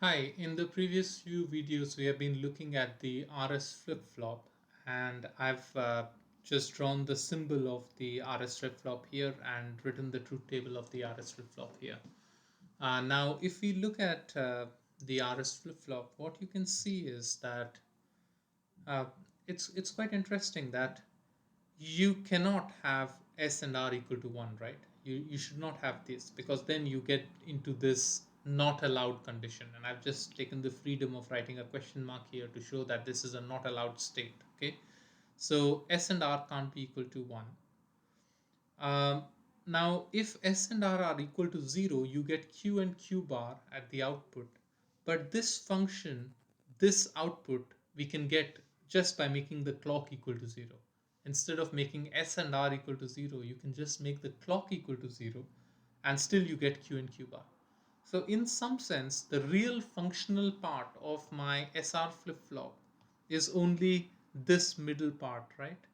Hi, in the previous few videos, we have been looking at the RS flip-flop, and I've just drawn the symbol of the RS flip-flop here and written the truth table of the RS flip-flop here. Now, if we look at the RS flip-flop, what you can see is that uh, it's quite interesting that you cannot have S and R equal to 1, right? You should not have this because then you get into this not allowed condition. And I've just taken the freedom of writing a question mark here to show that this is a not allowed state. Okay. So S and R can't be equal to 1. Um, Now, if S and R are equal to 0, you get Q and Q bar at the output. But this function, this output, we can get just by making the clock equal to 0. Instead of making S and R equal to 0, you can just make the clock equal to 0 and still you get Q and Q bar. So, in some sense, the real functional part of my SR flip flop is only this middle part, right?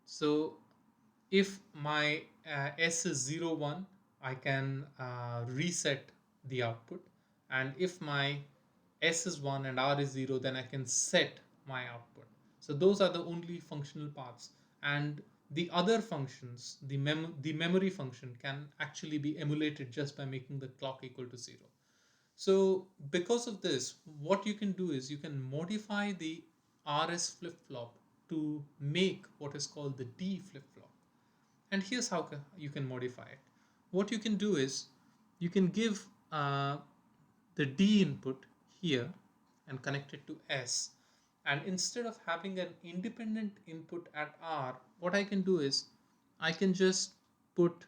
So if my S is 0 1, I can reset the output. And if my S is 1 and R is 0, then I can set my output. So those are the only functional parts. And the other functions, the memory function, can actually be emulated just by making the clock equal to 0. So because of this, what you can do is you can modify the RS flip-flop to make what is called the D flip-flop. And here's how you can modify it. What you can do is you can give the D input here and connect it to S. And instead of having an independent input at R, what I can do is I can just put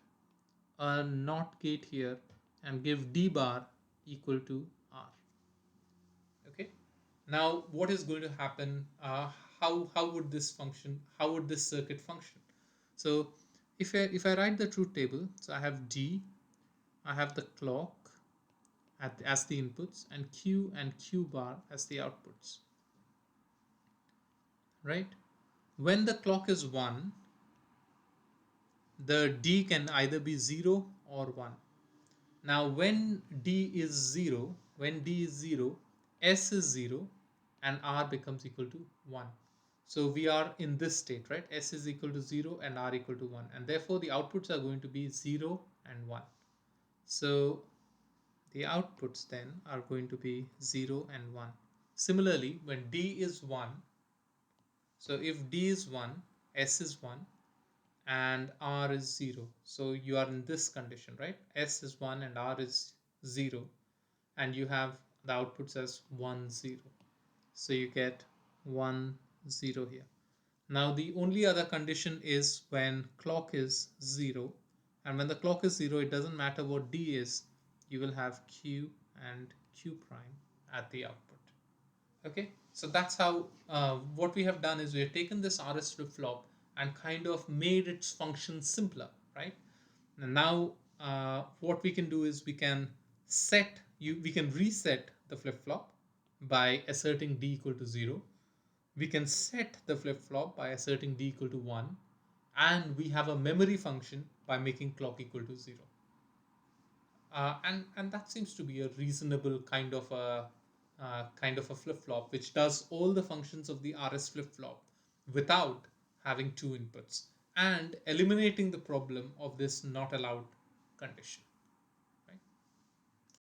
a NOT gate here and give D bar equal to R. Okay. Now, what is going to happen? How would this function? How would this circuit function? So, if I write the truth table, so I have D, I have the clock as the inputs, and Q and Q bar as the outputs. Right? When the clock is 1, the D can either be 0 or 1. Now when D is 0, S is 0 and R becomes equal to 1. So we are in this state, right? S is equal to 0 and R equal to 1. And therefore the outputs are going to be 0 and 1. So the outputs then are going to be 0 and 1. Similarly, when D is 1, so if D is 1, S is 1, and R is 0. So you are in this condition, right? S is 1 and R is 0. And you have the outputs as 1 0. So you get 1 0 here. Now the only other condition is when clock is 0. And when the clock is 0, it doesn't matter what D is, you will have Q and Q prime at the output. Okay, so that's how what we have done is we have taken this RS flip flop and kind of made its function simpler, right? And now what we can do is we can reset the flip flop by asserting D equal to 0. We can set the flip flop by asserting D equal to 1, and we have a memory function by making clock equal to 0. And that seems to be a reasonable kind of a flip flop which does all the functions of the RS flip flop without having two inputs and eliminating the problem of this not allowed condition.